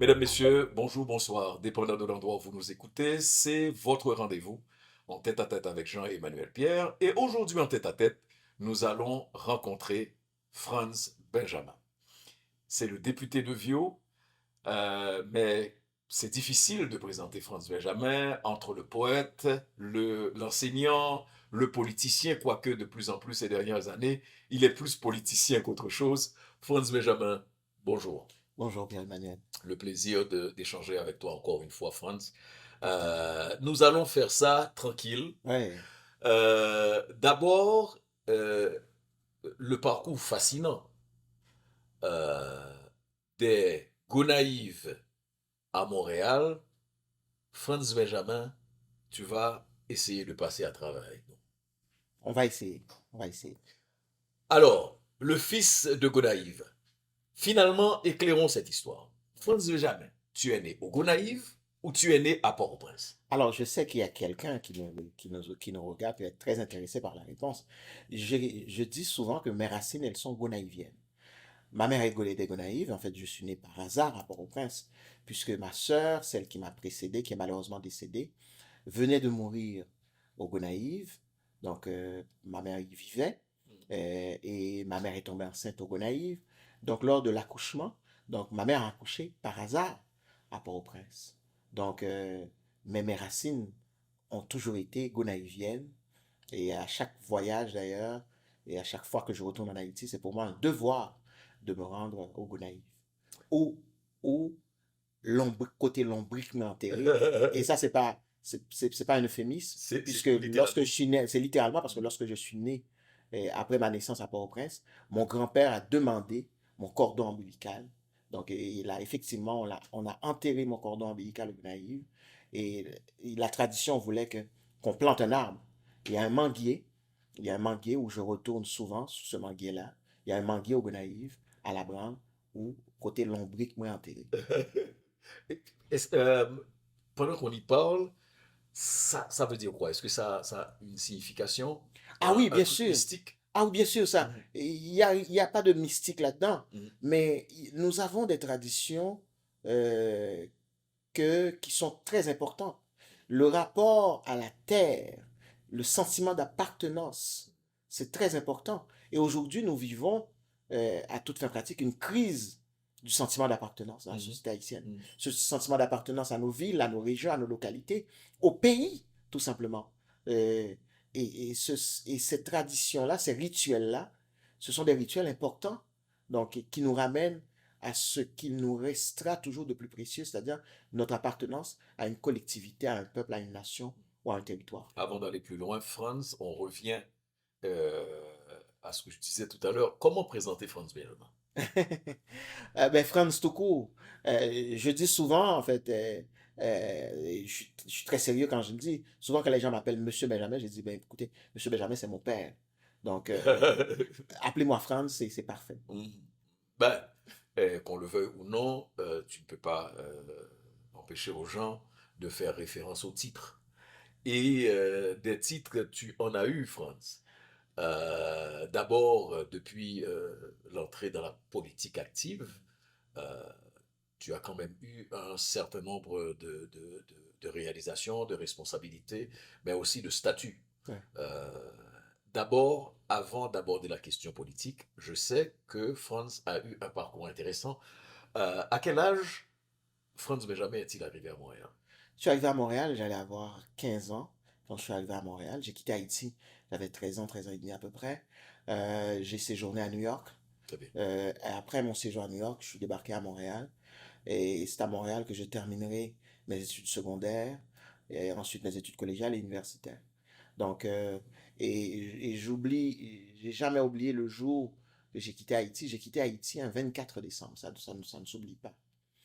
Mesdames, Messieurs, bonjour, bonsoir. Dépendant de l'endroit où vous nous écoutez, c'est votre rendez-vous en tête-à-tête avec Jean-Emmanuel Pierre. Et aujourd'hui, en tête-à-tête, nous allons rencontrer Franz Benjamin. C'est le député de Viau, mais c'est difficile de présenter Franz Benjamin entre le poète, l'enseignant, le politicien, quoique de plus en plus ces dernières années, il est plus politicien qu'autre chose. Franz Benjamin, bonjour. Bonjour Pierre-Emmanuel. Le plaisir d'échanger avec toi encore une fois, Franz. Nous allons faire ça tranquille. Ouais. D'abord, euh, le parcours fascinant euh, des Gonaïves à Montréal. Franz Benjamin, tu vas essayer de passer à travers avec nous. On va essayer. On va essayer. Alors, le fils de Gonaïves. Finalement, éclairons cette histoire. Franz Benjamin, tu es né au Gonaïves ou tu es né à Port-au-Prince? Alors, je sais qu'il y a quelqu'un qui nous regarde, qui est très intéressé par la réponse. Je dis souvent que mes racines, elles sont gonaïviennes. Ma mère est des Gonaïves. En fait, je suis né par hasard à Port-au-Prince, puisque ma sœur, celle qui m'a précédé, qui est malheureusement décédée, venait de mourir au Gonaïves. Donc, ma mère y vivait. Et ma mère est tombée enceinte au Gonaïves. Donc, lors de l'accouchement, donc ma mère a accouché par hasard à Port-au-Prince. Donc, mais mes racines ont toujours été gonaïviennes. Et à chaque voyage d'ailleurs, et à chaque fois que je retourne en Haïti, c'est pour moi un devoir de me rendre au Gonaïves. Où côté lombrique m'est enterré. Et ça, c'est pas un euphémisme, C'est puisque lorsque littéralement. je suis né, c'est littéralement parce que lorsque je suis né, après ma naissance à Port-au-Prince, mon grand-père a demandé mon cordon ombilical. Donc, il a effectivement, on a enterré mon cordon ombilical au Gonaïves. Et, la tradition voulait qu'on plante un arbre. Il y a un manguier, il y a un manguier où je retourne souvent, sous ce manguier-là. Il y a un manguier au Gonaïves, à la Brande, où côté lombrique moi enterré. Est-ce- pendant qu'on y parle, ça veut dire quoi? Est-ce que ça a une signification, Ah oui, un bien truc sûr. mystique? Ah oui, bien sûr, ça. Mhm, Il y a pas de mystique là-dedans, mhm, mais nous avons des traditions euh, qui sont très importantes. Le rapport à la terre, le sentiment d'appartenance, c'est très important. Et aujourd'hui, nous vivons, à toute fin pratique, une crise du sentiment d'appartenance dans la mhm, société haïtienne. mhm. Ce sentiment d'appartenance à nos villes, à nos régions, à nos localités, au pays, tout simplement. Euh, et ces traditions-là, ces rituels-là, ce sont des rituels importants, donc qui nous ramènent à ce qu'il nous restera toujours de plus précieux, c'est-à-dire notre appartenance à une collectivité, à un peuple, à une nation ou à un territoire. Avant d'aller plus loin, Franz, on revient euh, à ce que je disais tout à l'heure. Comment présenter Franz Benjamin? Ben, Franz tout court, je dis souvent, en fait, je suis très sérieux quand je le dis. Souvent, quand les gens m'appellent Monsieur Benjamin, je dis, ben, écoutez, Monsieur Benjamin, c'est mon père. Donc, appelez-moi Franz, c'est parfait. Mhm. Ben, qu'on le veuille ou non, tu ne peux pas empêcher aux gens de faire référence au titre. Et des titres, tu en as eu, Franz. D'abord, depuis l'entrée dans la politique active, euh, tu as quand même eu un certain nombre de réalisations, de responsabilités, mais aussi de statuts. Ouais. Euh, D'abord, avant d'aborder la question politique, je sais que Franz a eu un parcours intéressant. À quel âge Franz Benjamin est-il arrivé à Montréal? Je suis arrivé à Montréal, j'allais avoir 15 ans quand je suis arrivé à Montréal. J'ai quitté Haïti, j'avais 13 ans et demi à peu près. J'ai séjourné à New York. Très bien. Après mon séjour à New York, je suis débarqué à Montréal. Et c'est à Montréal que je terminerai mes études secondaires et ensuite mes études collégiales et universitaires. Donc, et j'ai jamais oublié le jour que j'ai quitté Haïti. J'ai quitté Haïti un 24 décembre. Ça ne s'oublie pas.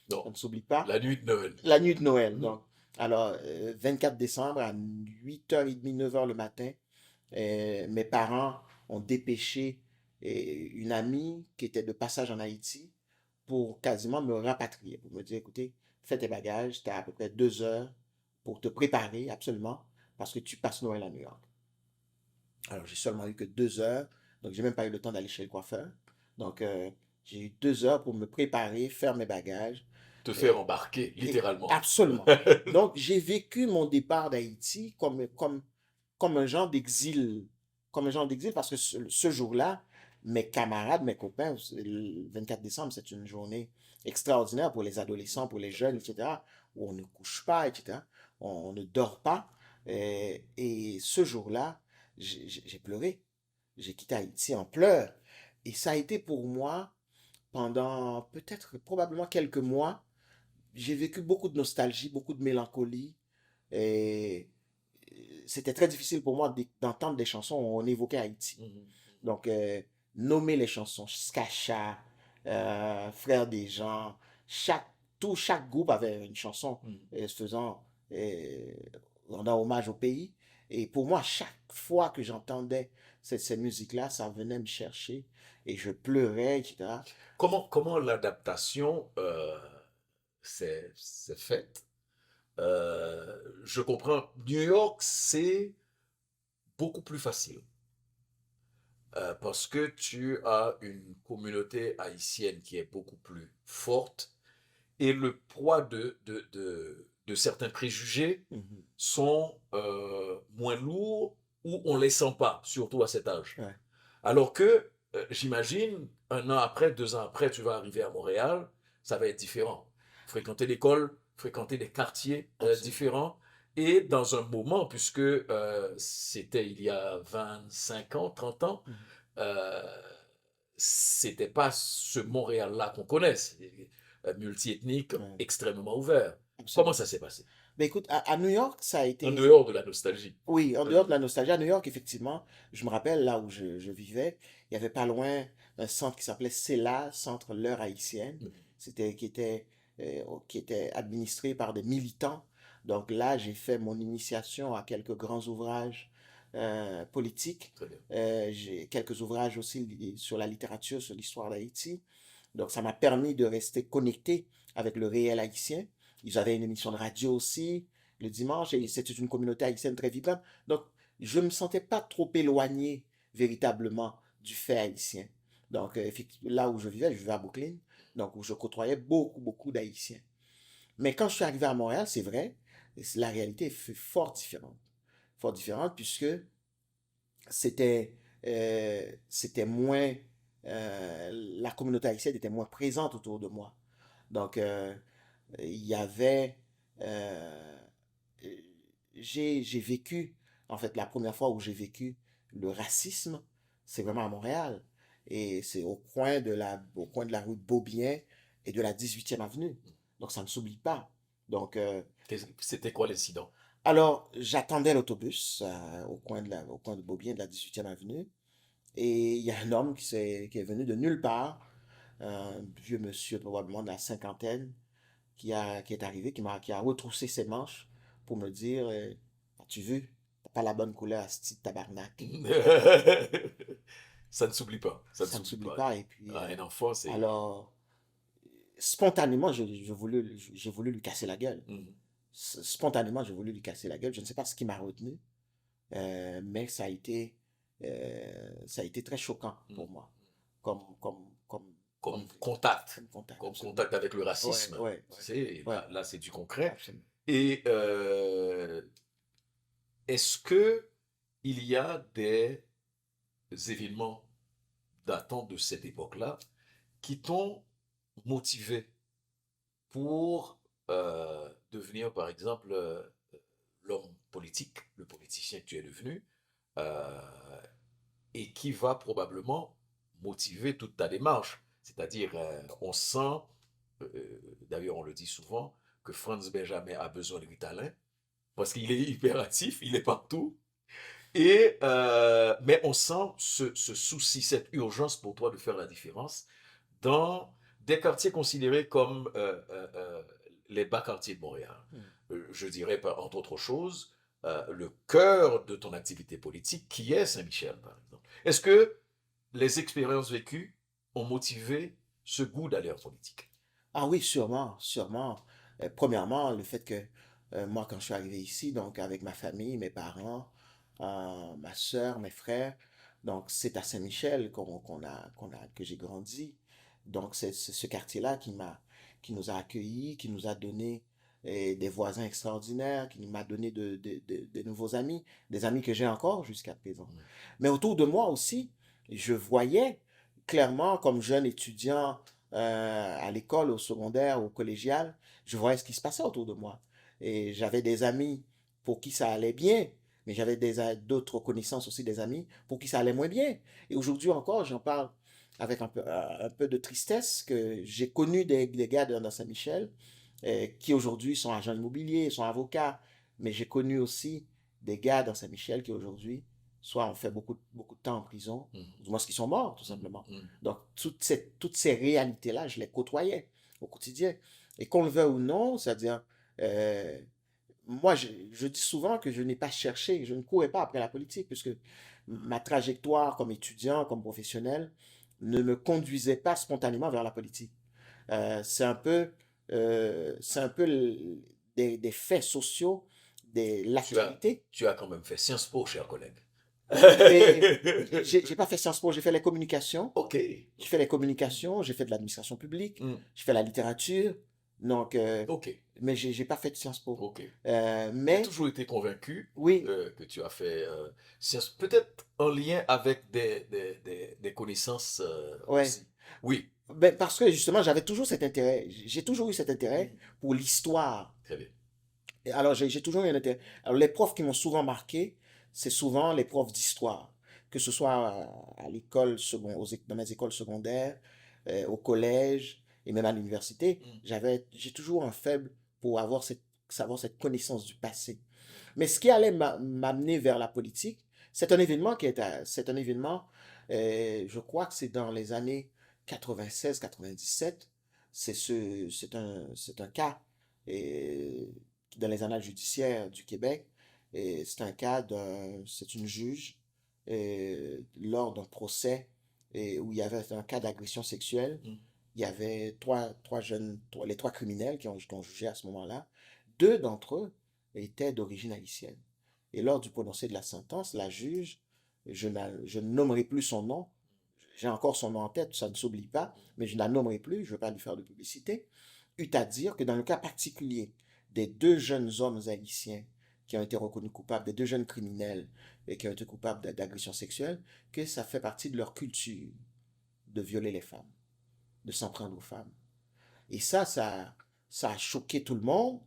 Non, Ça ne s'oublie pas. la nuit de Noël. La nuit de Noël, Mhm. donc. Alors, 24 décembre à 8h30, 9h le matin, mes parents ont dépêché une amie qui était de passage en Haïti pour quasiment me rapatrier, pour me dire, écoutez, fais tes bagages, tu as à peu près 2 heures pour te préparer absolument, parce que tu passes Noël à New York. Alors, j'ai seulement eu que 2 heures, donc j'ai même pas eu le temps d'aller chez le coiffeur. Donc, j'ai eu 2 heures pour me préparer, faire mes bagages. Te faire Et, embarquer, et littéralement. absolument. Donc, j'ai vécu mon départ d'Haïti comme un genre d'exil. Comme un genre d'exil, parce que ce jour-là, mes camarades, mes copains, le 24 décembre, c'est une journée extraordinaire pour les adolescents, pour les jeunes, etc., où on ne couche pas, etc., on ne dort pas. Et ce jour-là, j'ai pleuré. J'ai quitté Haïti en pleurs. Et ça a été pour moi, pendant peut-être, probablement quelques mois, j'ai vécu beaucoup de nostalgie, beaucoup de mélancolie. Et c'était très difficile pour moi d'entendre des chansons où on évoquait Haïti. Mhm. Donc, nommer les chansons, Skacha, Frère des gens, chaque groupe avait une chanson Mhm. faisant, euh, rendant hommage au pays. Et pour moi, chaque fois que j'entendais cette musique-là, ça venait me chercher et je pleurais, etc. Comment l'adaptation s'est faite? Je comprends. New York, c'est beaucoup plus facile parce que tu as une communauté haïtienne qui est beaucoup plus forte et le poids de certains préjugés Mhm. sont moins lourds ou on les sent pas, surtout à cet âge. Ouais, Alors que, j'imagine, 1 an après, 2 ans après, tu vas arriver à Montréal, ça va être différent. Fréquenter l'école, fréquenter des quartiers absolument. différents. Et dans un moment, puisque c'était il y a 25 ans, 30 ans, Mhm. euh, c'était pas ce Montréal-là qu'on connaît. C'est multiethnique, Ouais, extrêmement ouvert. Comment absolument. ça s'est passé? Mais écoute, à New York, ça a En été. dehors de la nostalgie. Oui, en dehors Vas-y. de la nostalgie, à New York, effectivement, je me rappelle là où je vivais, il y avait pas loin un centre qui s'appelait CELA, Centre L'Heure Haïtienne, Mhm. qui était administré par des militants. Donc là, j'ai fait mon initiation à quelques grands ouvrages politiques. Très bien. J'ai quelques ouvrages aussi sur la littérature, sur l'histoire d'Haïti. Donc ça m'a permis de rester connecté avec le réel haïtien. Ils avaient une émission de radio aussi le dimanche, et c'était une communauté haïtienne très vibrante. Donc, je ne me sentais pas trop éloigné véritablement du fait haïtien. Donc, là où je vivais à Brooklyn, donc où je côtoyais beaucoup, beaucoup d'Haïtiens. Mais quand je suis arrivé à Montréal, c'est vrai, la réalité est fort différente. Fort différente puisque c'était c'était moins, la communauté haïtienne était moins présente autour de moi. Donc, il y avait, euh, j'ai vécu, en fait, la première fois où j'ai vécu le racisme, c'est vraiment à Montréal. Et c'est au coin de la rue Beaubien et de la 18e avenue. Donc, ça ne s'oublie pas. Donc, C'était quoi l'incident? alors, j'attendais l'autobus au coin de Beaubien et de la 18e avenue. Et il y a un homme qui est venu de nulle part, un vieux monsieur probablement de la cinquantaine, qui est arrivé, qui a retroussé ses manches pour me dire as-tu vu? T'as pas la bonne couleur, asti de tabarnak. Ça ne s'oublie pas. Ça ne Ça ne s'oublie s'oublie pas. pas. Et puis, Un enfant, c'est. alors, spontanément, j'ai voulu lui casser la gueule. Mhm. Spontanément, j'ai voulu lui casser la gueule. Je ne sais pas ce qui m'a retenu, mais ça a été très choquant Mhm. pour moi, comme, comme, comme, Comme comme, contact. comme contact, Comme absolument. contact avec le Ouais, racisme. ouais, ouais, C'est, ouais, là, c'est du concret. absolument. Et est-ce que il y a des événements datant de cette époque-là qui t'ont motivé pour devenir, par exemple, l'homme politique, le politicien que tu es devenu, euh, et qui va probablement motiver toute ta démarche. C'est-à-dire, on sent, d'ailleurs on le dit souvent, que Franz Benjamin a besoin de Ritalin, parce qu'il est hyperactif, il est partout, et, mais on sent ce souci, cette urgence pour toi de faire la différence dans des quartiers considérés comme les bas quartiers de Montréal. Hmm. Je dirais, entre autres choses, le cœur de ton activité politique, qui est Saint-Michel, par exemple. Est-ce que les expériences vécues ont motivé ce goût d'aller en politique? Ah oui, sûrement, sûrement. Premièrement, le fait que moi, quand je suis arrivé ici, donc avec ma famille, mes parents, ma soeur, mes frères, donc c'est à Saint-Michel que j'ai grandi. Donc c'est ce quartier-là qui nous a accueillis, qui nous a donné des voisins extraordinaires, qui m'a donné de nouveaux amis, des amis que j'ai encore jusqu'à présent. Mm. Mais autour de moi aussi, je voyais clairement, comme jeune étudiant à l'école, au secondaire, au collégial, je voyais ce qui se passait autour de moi. Et j'avais des amis pour qui ça allait bien, mais j'avais d'autres connaissances aussi, des amis pour qui ça allait moins bien. Et aujourd'hui encore, j'en parle avec un peu de tristesse que j'ai connu des gars dans Saint-Michel qui aujourd'hui sont agents immobiliers, sont avocats, mais j'ai connu aussi des gars dans Saint-Michel qui aujourd'hui soit ont fait beaucoup de temps en prison, Mm. du moins qui sont morts tout Mm. simplement. Mm. Donc toutes ces réalités-là, je les côtoyais au quotidien. Et qu'on le veuille ou non, c'est-à-dire, euh, moi, je dis souvent que je n'ai pas cherché, je ne courais pas après la politique, puisque ma trajectoire comme étudiant, comme professionnel, ne me conduisait pas spontanément vers la politique. C'est un peu des faits sociaux, Tu as, l'actualité. tu as quand même fait Sciences Po, cher collègue. Mais j'ai pas fait Sciences Po, j'ai fait les communications. Ok. J'ai fait les communications, j'ai fait de l'administration publique, Mm. j'ai fait la littérature. Donc, Ok. mais j'ai pas fait de Sciences Po. Ok. J'ai Mais toujours été convaincu oui, que tu as fait sciences, peut-être en lien avec des connaissances ouais. aussi. Oui. Ben, parce que justement, j'avais toujours cet intérêt. J'ai toujours eu cet intérêt Mm. pour l'histoire. Très bien. Et alors, j'ai toujours eu un intérêt. Alors, les profs qui m'ont souvent marqué, c'est souvent les profs d'histoire. Que ce soit à l'école, dans mes écoles secondaires, au collège et même à l'université, Mm. j'ai toujours un faible pour savoir cette connaissance du passé. Mais ce qui allait m'amener vers la politique, c'est un événement, je crois que c'est dans les années 96-97. C'est un cas dans les annales judiciaires du Québec. Et c'est une juge lors d'un procès où il y avait un cas d'agression sexuelle. Mm. Il y avait les trois criminels qui ont jugé à ce moment-là. Deux d'entre eux étaient d'origine haïtienne. Et lors du prononcé de la sentence, la juge, je ne nommerai plus son nom, j'ai encore son nom en tête, ça ne s'oublie pas, mais je ne la nommerai plus, je ne veux pas lui faire de publicité, eut à dire que dans le cas particulier des deux jeunes hommes haïtiens qui ont été reconnus coupables, des deux jeunes criminels et qui ont été coupables d'agression sexuelle, que ça fait partie de leur culture de violer les femmes, de s'en prendre aux femmes. Et ça a choqué tout le monde,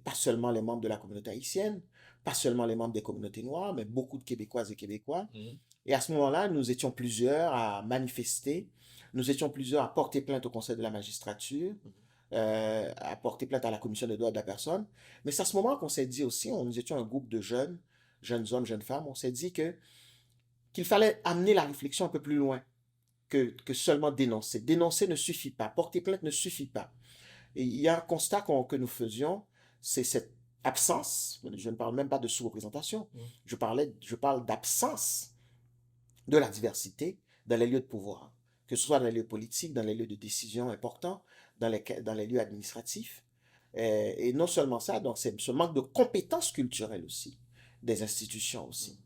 pas seulement les membres de la communauté haïtienne, pas seulement les membres des communautés noires, mais beaucoup de Québécoises et Québécois. Mm. Et à ce moment-là, nous étions plusieurs à manifester, nous étions plusieurs à porter plainte au Conseil de la magistrature, à porter plainte à la Commission des droits de la personne. Mais c'est à ce moment qu'on s'est dit aussi, nous étions un groupe de jeunes hommes, jeunes femmes, on s'est dit qu'il fallait amener la réflexion un peu plus loin que seulement dénoncer. Dénoncer ne suffit pas, porter plainte ne suffit pas. Et il y a un constat que nous faisions, c'est cette absence, je ne parle même pas de sous-représentation, Mm. je parle d'absence de la diversité dans les lieux de pouvoir, que ce soit dans les lieux politiques, dans les lieux de décision importants, dans les lieux administratifs. Et non seulement ça, donc c'est ce manque de compétences culturelles aussi, des institutions aussi.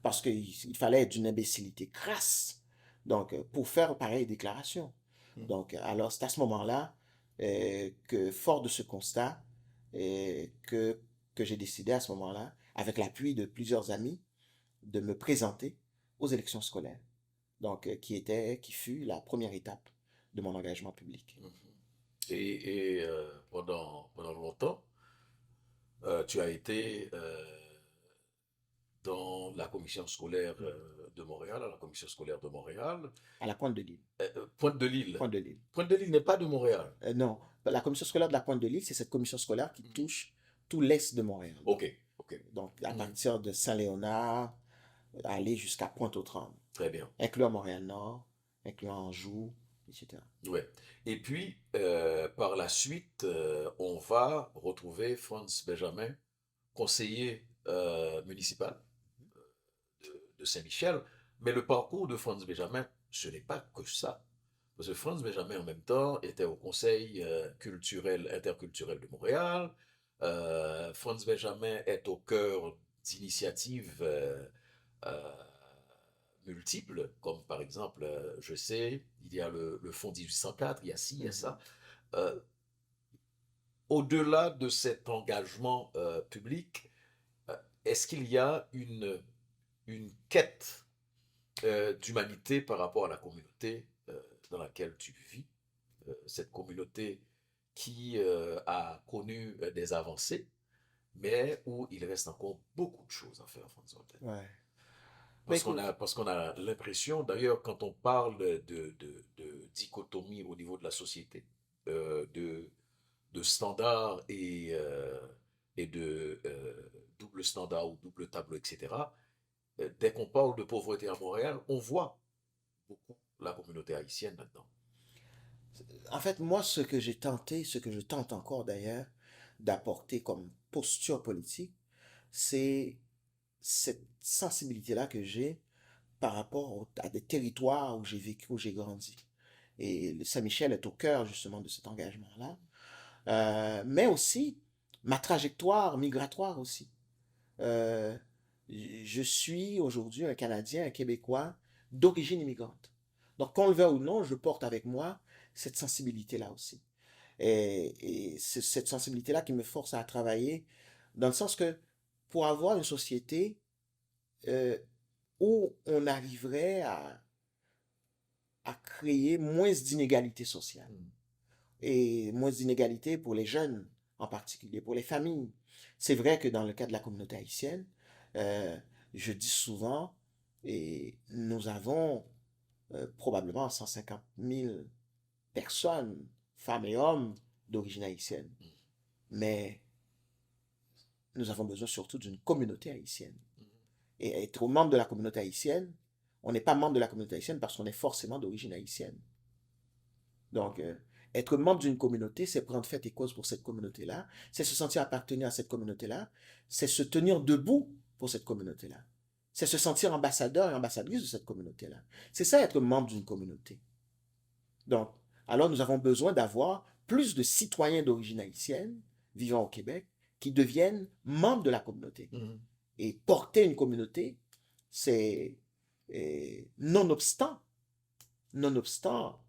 Parce qu'il fallait être d'une imbécilité crasse donc, pour faire pareille déclaration. Mm. Donc, alors c'est à ce moment-là que, fort de ce constat, que j'ai décidé à ce moment-là, avec l'appui de plusieurs amis, de me présenter aux élections scolaires. Donc, qui fut la première étape de mon engagement public. Mhm. Pendant longtemps, tu as été dans la commission scolaire de Montréal, à la commission scolaire de Montréal. À la Pointe de l'Île. Pointe de l'Île. Pointe de l'Île. Pointe de l'Île n'est pas de Montréal. Non, la commission scolaire de la Pointe de l'Île, c'est cette commission scolaire qui Mhm. touche tout l'est de Montréal. Ok, ok. Donc, à Mhm. partir de Saint-Léonard, aller jusqu'à Pointe-aux-Trembles, Très bien. incluant Montréal-Nord, incluant Anjou, etc. Ouais. Et puis, par la suite, on va retrouver Franz Benjamin, conseiller municipal de Saint-Michel. Mais le parcours de Franz Benjamin, ce n'est pas que ça. Parce que Franz Benjamin, en même temps, était au Conseil culturel, interculturel de Montréal. Franz Benjamin est au cœur d'initiatives euh, multiples, comme par exemple, je sais, il y a le Fonds 1804, il y a ci, il y a Mhm. ça. Euh, Au-delà de cet engagement public, euh, est-ce qu'il y a une quête d'humanité par rapport à la communauté dans laquelle tu vis, cette communauté qui a connu des avancées, mais où il reste encore beaucoup de choses à faire, François. Ouais. Ben écoute, Parce qu'on a l'impression, d'ailleurs, quand on parle de dichotomie au niveau de la société, euh, de, de standards et de double standard ou double tableau, etc., dès qu'on parle de pauvreté à Montréal, on voit beaucoup la communauté haïtienne là-dedans. en fait, moi, ce que j'ai tenté, ce que je tente encore d'ailleurs, d'apporter comme posture politique, c'est cette sensibilité-là que j'ai par rapport à des territoires où j'ai vécu, où j'ai grandi. Et le Saint-Michel est au cœur justement de cet engagement-là. Mais aussi ma trajectoire migratoire aussi. Euh, je suis aujourd'hui un Canadien, un Québécois d'origine immigrante. Donc, qu'on le veuille ou non, je porte avec moi cette sensibilité-là aussi. Et c'est cette sensibilité-là qui me force à travailler dans le sens que pour avoir une société euh, où on arriverait à créer moins d'inégalités sociales Mm. et moins d'inégalités pour les jeunes, en particulier pour les familles. C'est vrai que dans le cas de la communauté haïtienne, euh, je dis souvent, et nous avons probablement 150 000 personnes, femmes et hommes, d'origine haïtienne. Mais nous avons besoin surtout d'une communauté haïtienne. Mm. Et être membre de la communauté haïtienne, on n'est pas membre de la communauté haïtienne parce qu'on est forcément d'origine haïtienne. Donc, être membre d'une communauté, c'est prendre fait et cause pour cette communauté-là, c'est se sentir appartenir à cette communauté-là, c'est se tenir debout pour cette communauté-là, c'est se sentir ambassadeur et ambassadrice de cette communauté-là. C'est ça être membre d'une communauté. Donc, alors nous avons besoin d'avoir plus de citoyens d'origine haïtienne vivant au Québec qui deviennent membres de la communauté. Mm. Et porter une communauté, c'est nonobstant, nonobstant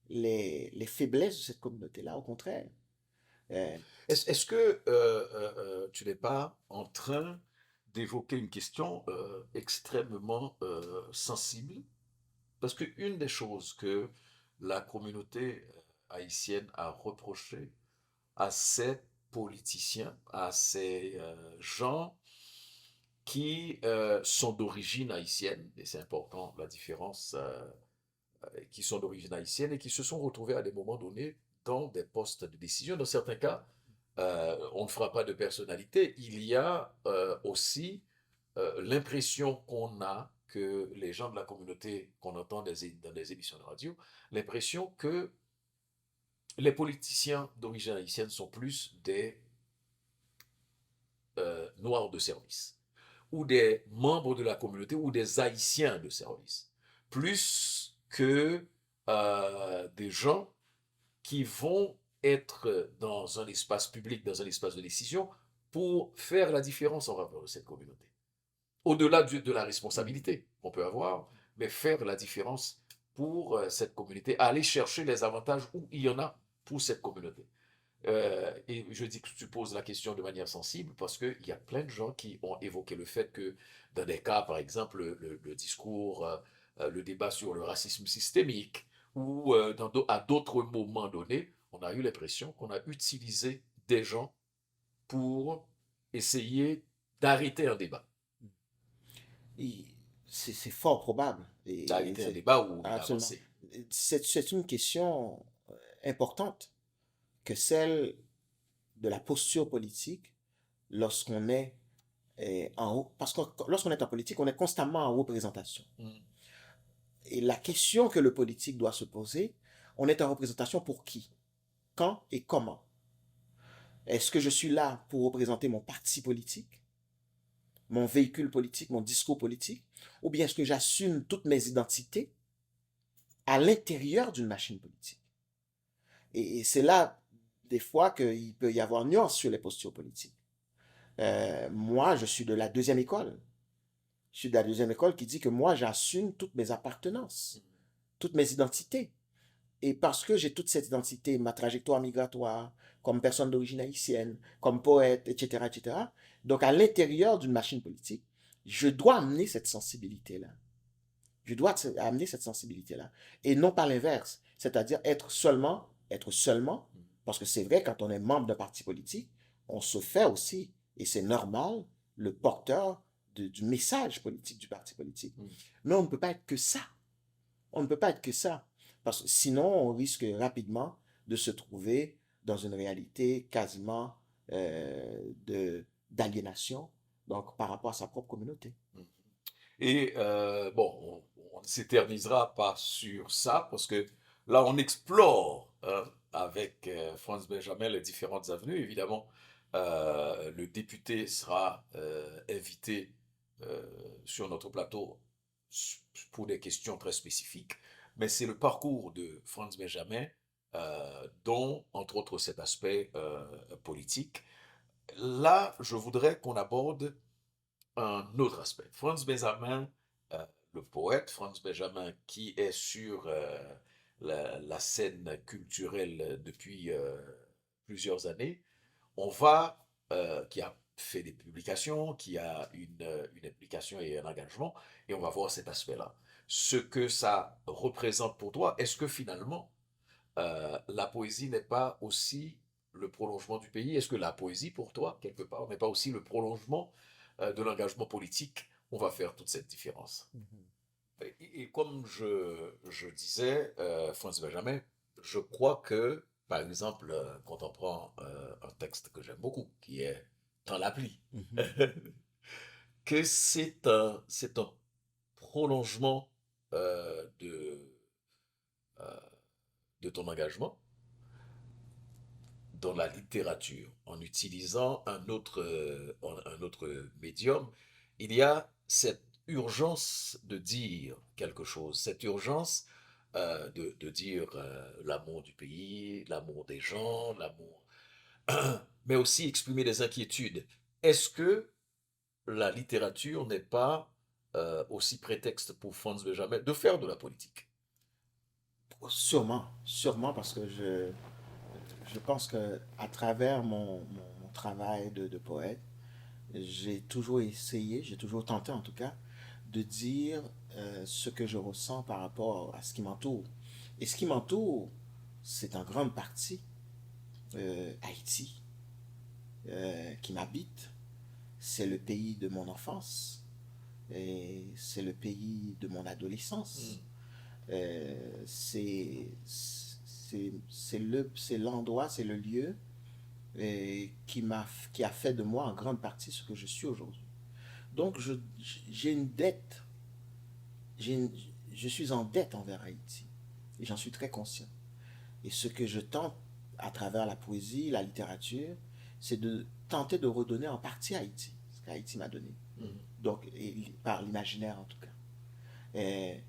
les faiblesses de cette communauté-là, au contraire. Euh, Est-ce que tu n'es pas en train d'évoquer une question extrêmement sensible? Parce qu'une des choses que la communauté haïtienne a reproché à ces politiciens, à ces gens qui sont d'origine haïtienne, et c'est important la différence, qui sont d'origine haïtienne et qui se sont retrouvés à des moments donnés dans des postes de décision. Dans certains cas, on ne fera pas de personnalité. Il y a aussi l'impression qu'on a que les gens de la communauté qu'on entend dans des émissions de radio, l'impression que les politiciens d'origine haïtienne sont plus des noirs de service, ou des membres de la communauté, ou des haïtiens de service, plus que des gens qui vont être dans un espace public, dans un espace de décision, pour faire la différence en faveur de cette communauté. Au-delà de la responsabilité qu'on peut avoir, mais faire la différence pour cette communauté, aller chercher les avantages où il y en a pour cette communauté. Et je dis que tu poses la question de manière sensible parce qu'il y a plein de gens qui ont évoqué le fait que dans des cas, par exemple, le discours, le débat sur le racisme systémique, ou à d'autres moments donnés, on a eu l'impression qu'on a utilisé des gens pour essayer d'arrêter un débat. c'est fort probable. Et D'arrêter un c'est débat ou absolument. d'avancer. C'est une question importante que celle de la posture politique lorsqu'on est en haut. Parce que lorsqu'on est en politique, on est constamment en représentation. Mm. Et la question que le politique doit se poser, on est en représentation pour qui? Quand et comment? Est-ce que je suis là pour représenter mon parti politique, mon véhicule politique, mon discours politique? Ou bien est-ce que j'assume toutes mes identités à l'intérieur d'une machine politique? Et c'est là des fois qu'il peut y avoir nuance sur les postures politiques. Moi, je suis de la deuxième école. Je suis de la deuxième école qui dit que moi, j'assume toutes mes appartenances, toutes mes identités. Et parce que j'ai toute cette identité, ma trajectoire migratoire, comme personne d'origine haïtienne, comme poète, etc., etc., donc à l'intérieur d'une machine politique, je dois amener cette sensibilité-là. Je dois amener cette sensibilité-là. Et non pas l'inverse. C'est-à-dire être seulement, parce que c'est vrai, quand on est membre d'un parti politique, on se fait aussi, et c'est normal, le porteur du message politique du parti politique. Mais on ne peut pas être que ça. On ne peut pas être que ça. Parce que sinon, on risque rapidement de se trouver dans une réalité quasiment d'aliénation, donc par rapport à sa propre communauté. Et bon, on ne s'éternisera pas sur ça parce que là, on explore avec Franz Benjamin les différentes avenues. Évidemment, le député sera invité euh, sur notre plateau pour des questions très spécifiques, mais c'est le parcours de Franz Benjamin, dont, entre autres, cet aspect politique. Là, je voudrais qu'on aborde un autre aspect. Franz Benjamin, le poète, Franz Benjamin, qui est sur la scène culturelle depuis plusieurs années, qui a fait des publications, qui a une implication et un engagement, et on va voir cet aspect-là. Ce que ça représente pour toi, est-ce que finalement, la poésie n'est pas aussi le prolongement du pays? Est-ce que la poésie, pour toi, quelque part, n'est pas aussi le prolongement de l'engagement politique? On va faire toute cette différence. Et comme je disais, Franz Benjamin, je crois que, par exemple, quand on prend un texte que j'aime beaucoup, qui est Dans la pluie, que c'est un prolongement euh, de ton engagement dans la littérature, en utilisant un autre médium. Il y a cette urgence de dire quelque chose, cette urgence de dire l'amour du pays, l'amour des gens, l'amour, mais aussi exprimer des inquiétudes. Est-ce que la littérature n'est pas aussi prétexte pour Franz Benjamin de faire de la politique? Sûrement, sûrement parce que je pense que à travers mon travail de poète, j'ai toujours essayé, j'ai toujours tenté en tout cas, de dire ce que je ressens par rapport à ce qui m'entoure. Et ce qui m'entoure, c'est en grande partie Haïti, qui m'habite. C'est le pays de mon enfance et c'est le pays de mon adolescence. C'est l'endroit, c'est le lieu qui a fait de moi en grande partie ce que je suis aujourd'hui. Donc j'ai une dette, j'ai une- je suis en dette envers Haïti et j'en suis très conscient. Et ce que je tente à travers la poésie, la littérature, c'est de tenter de redonner en partie à Haïti, ce qu'Haïti m'a donné. Donc, par l'imaginaire en tout cas. Et,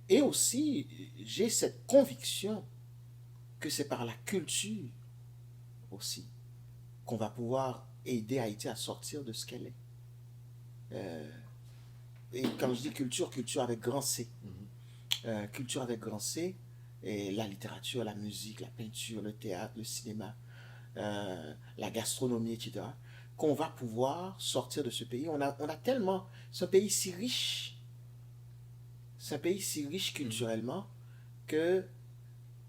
et aussi, j'ai cette conviction que c'est par la culture aussi qu'on va pouvoir aider Haïti à sortir de ce qu'elle est. Euh, et quand je dis culture, culture avec grand C. Culture avec grand C, et la littérature, la musique, la peinture, le théâtre, le cinéma, la gastronomie, etc., qu'on va pouvoir sortir de ce pays. On a tellement... C'est un pays si riche, c'est un pays si riche culturellement que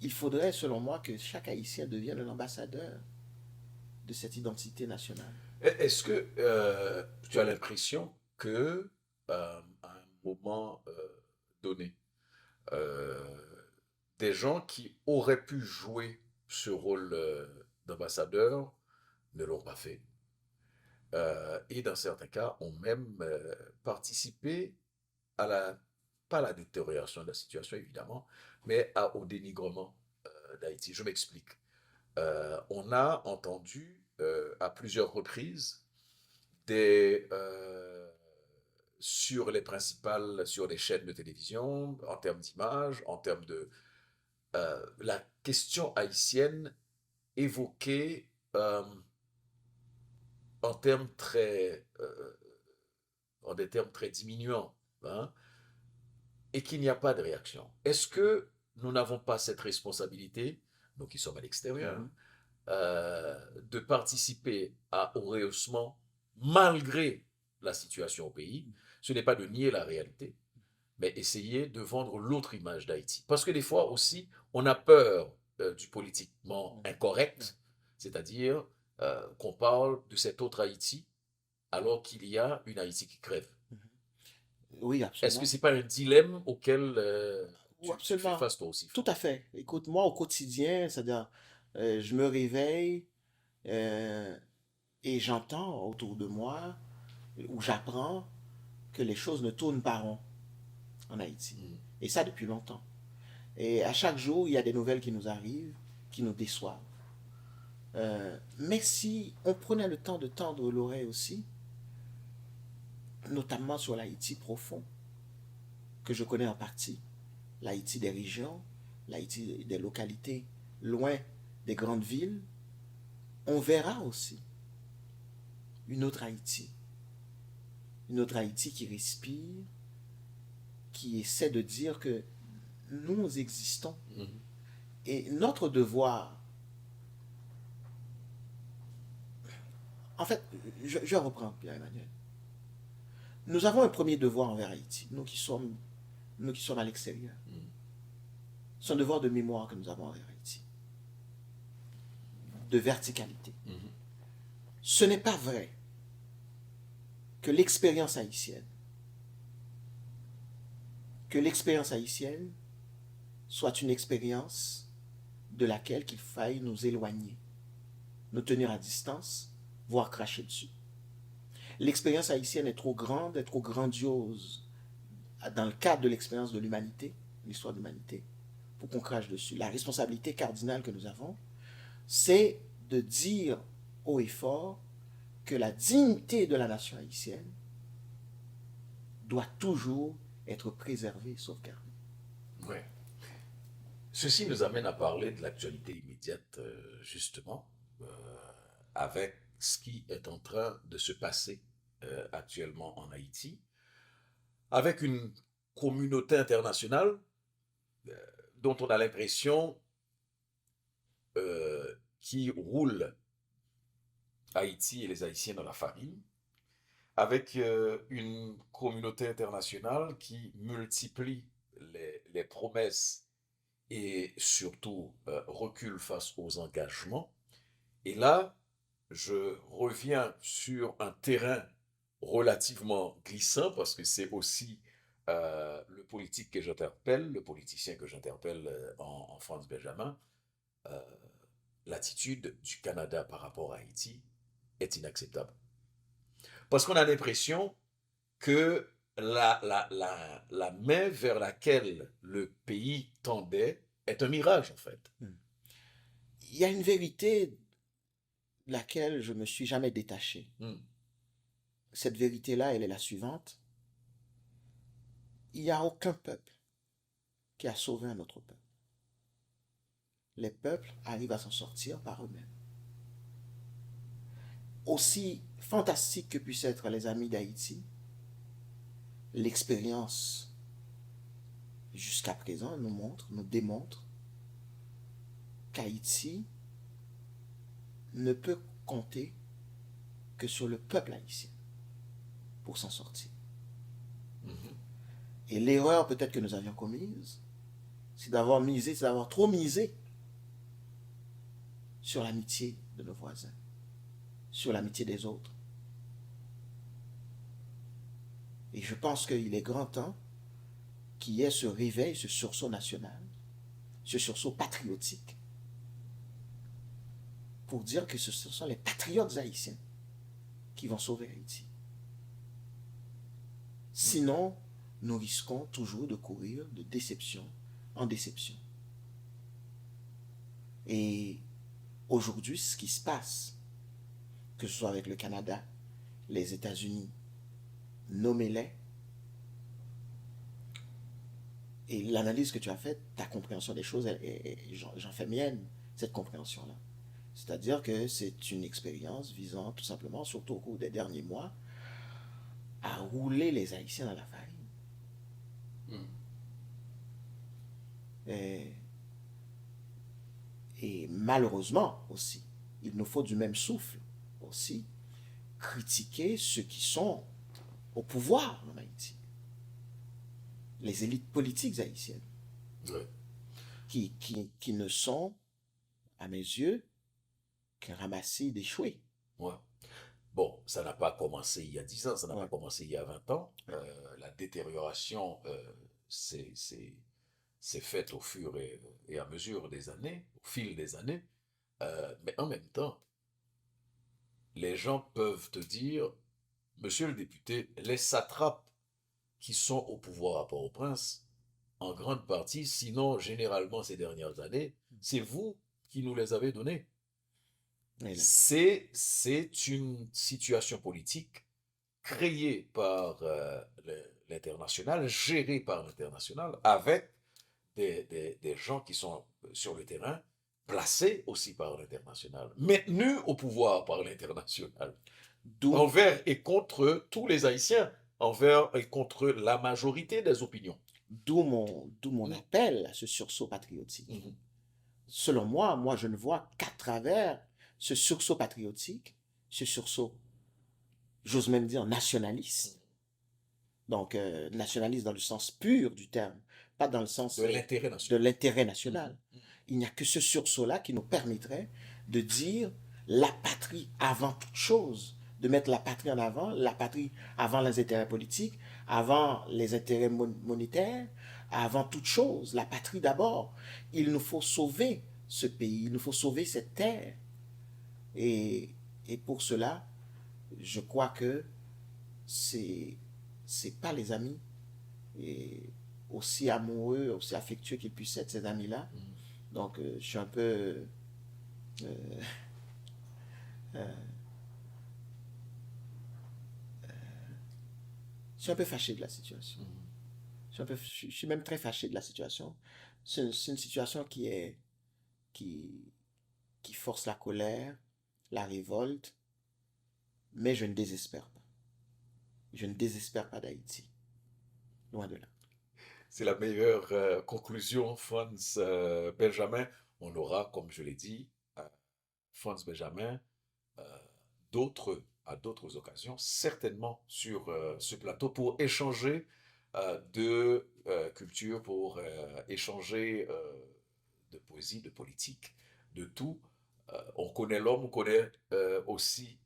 il faudrait, selon moi, que chaque Haïtien devienne un ambassadeur de cette identité nationale. Est-ce que tu as l'impression que à un moment donné, euh, des gens qui auraient pu jouer ce rôle d'ambassadeur ne l'ont pas fait, et dans certains cas ont même participé à pas à la détérioration de la situation évidemment, mais au dénigrement d'Haïti. Je m'explique. On a entendu à plusieurs reprises sur sur les chaînes de télévision, en termes d'image, en termes de... la question haïtienne évoqué en termes très, en des termes très diminuants, hein, et qu'il n'y a pas de réaction. Est-ce que nous n'avons pas cette responsabilité, nous qui sommes à l'extérieur, Mhm. de participer au rehaussement malgré la situation au pays? Ce n'est pas de nier la réalité, mais essayer de vendre l'autre image d'Haïti. Parce que des fois aussi, on a peur du politiquement Mhm. incorrect, c'est-à-dire qu'on parle de cet autre Haïti alors qu'il y a une Haïti qui crève. Oui, Est-ce que absolument. c'est pas un dilemme auquel Ou tu fais absolument. face toi aussi, Tout Franck? à fait. Écoute, moi, au quotidien, c'est-à-dire, je me réveille euh, et j'entends autour de moi, ou j'apprends que les choses ne tournent pas rond en Haïti. Mm. Et ça depuis longtemps. Et à chaque jour, il y a des nouvelles qui nous arrivent, qui nous déçoivent. Mais si on prenait le temps de tendre l'oreille aussi, notamment sur l'Haïti profond, que je connais en partie, l'Haïti des régions, l'Haïti des localités loin des grandes villes, on verra aussi une autre Haïti. Une autre Haïti qui respire, qui essaie de dire que nous existons. Mhm. Et notre devoir, en fait, je reprends Pierre-Emmanuel. Nous avons un premier devoir envers Haïti, nous qui sommes à l'extérieur. Mhm. C'est un devoir de mémoire que nous avons envers Haïti, de verticalité. Mhm. Ce n'est pas vrai que l'expérience haïtienne, que l'expérience haïtienne soit une expérience de laquelle qu'il faille nous éloigner, nous tenir à distance, voire cracher dessus. L'expérience haïtienne est trop grande, est trop grandiose dans le cadre de l'expérience de l'humanité, l'histoire de l'humanité, pour qu'on crache dessus. La responsabilité cardinale que nous avons, c'est de dire haut et fort que la dignité de la nation haïtienne doit toujours être préservée et sauvegardée. Ouais. Ceci nous amène à parler de l'actualité immédiate, justement, avec ce qui est en train de se passer actuellement en Haïti, avec une communauté internationale dont on a l'impression qui roule Haïti et les Haïtiens dans la farine, avec une communauté internationale qui multiplie les promesses et surtout recule face aux engagements. Et là, je reviens sur un terrain relativement glissant parce que c'est aussi le politique que j'interpelle, le politicien que j'interpelle en France Benjamin. euh, L'attitude du Canada par rapport à Haïti est inacceptable. Parce qu'on a l'impression que la main vers laquelle le pays tendait est un mirage, en fait. Il y a une vérité de laquelle je ne me suis jamais détaché. Hmm. Cette vérité-là, elle est la suivante. Il n'y a aucun peuple qui a sauvé un autre peuple. Les peuples arrivent à s'en sortir par eux-mêmes. Aussi fantastique que puissent être les amis d'Haïti, l'expérience jusqu'à présent nous démontre qu'Haïti ne peut compter que sur le peuple haïtien pour s'en sortir. Mhm. Et l'erreur peut-être que nous avions commise, c'est d'avoir trop misé sur l'amitié de nos voisins, sur l'amitié des autres. Et je pense qu'il est grand temps qu'il y ait ce réveil, ce sursaut national, ce sursaut patriotique, pour dire que ce sont les patriotes haïtiens qui vont sauver Haïti. Sinon, nous risquons toujours de courir de déception en déception. Et aujourd'hui, ce qui se passe, que ce soit avec le Canada, les États-Unis, nommez-les, et l'analyse que tu as faite, ta compréhension des choses, j'en fais mienne, cette compréhension-là. C'est-à-dire que c'est une expérience visant tout simplement, surtout au cours des derniers mois, à rouler les Haïtiens dans la farine. Mhm. Et, et malheureusement aussi, il nous faut du même souffle aussi critiquer ceux qui sont au pouvoir en Haïti, les élites politiques haïtiennes, Ouais. qui ne sont, à mes yeux, qu'un ramassis d'échoués. Ouais. Bon, ça n'a pas commencé il y a 10 ans, ça n'a pas Ouais. commencé il y a 20 ans. La détérioration s'est s'est faite au fur et à mesure des années, au fil des années. Mais en même temps, les gens peuvent te dire, monsieur le député, les satrapes qui sont au pouvoir à Port-au-Prince, en grande partie, sinon généralement ces dernières années, c'est vous qui nous les avez donnés. Et là, C'est une situation politique créée par l'international, gérée par l'international, avec des gens qui sont sur le terrain, placés aussi par l'international, maintenus au pouvoir par l'international, d'où envers et contre tous les Haïtiens, envers et contre la majorité des opinions. d'où mon Mhm. appel à ce sursaut patriotique. Mhm. Selon moi, je ne vois qu'à travers ce sursaut patriotique, ce sursaut, j'ose même dire nationaliste. Donc, nationaliste dans le sens pur du terme, pas dans le sens De l'intérêt de national. l'intérêt Mhm. national. Il n'y a que ce sursaut-là qui nous permettrait de dire la patrie avant toute chose, de mettre la patrie en avant, la patrie avant les intérêts politiques, avant les intérêts monétaires, avant toute chose, la patrie d'abord. Il nous faut sauver ce pays, il nous faut sauver cette terre. Et, et pour cela, je crois que c'est c'est pas les amis et aussi amoureux, aussi affectueux qu'ils puissent être ces amis-là. Mhm. Donc je suis un peu je suis un peu fâché de la situation. Mhm. Je suis même très fâché de la situation. C'est une situation qui qui force la colère, la révolte, mais je ne désespère pas. Je ne désespère pas d'Haïti, loin de là. C'est la meilleure conclusion, Franz Benjamin. On aura, comme je l'ai dit, Franz Benjamin, euh, à d'autres occasions, certainement sur ce plateau pour échanger de culture, pour échanger de poésie, de politique, de tout. On connaît l'homme, on connaît aussi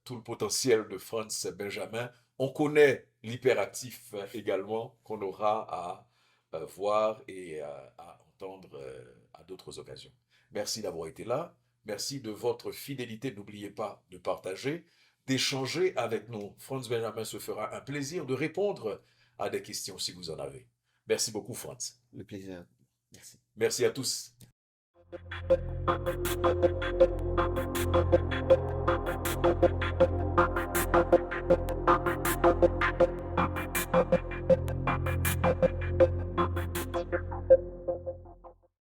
tout le potentiel de Franz Benjamin. On connaît l'hyperactif également qu'on aura à voir et à entendre à d'autres occasions. Merci d'avoir été là. Merci de votre fidélité. N'oubliez pas de partager, d'échanger avec nous. Franz Benjamin se fera un plaisir de répondre à des questions si vous en avez. Merci beaucoup, Franz. Le plaisir. Merci. Merci à tous.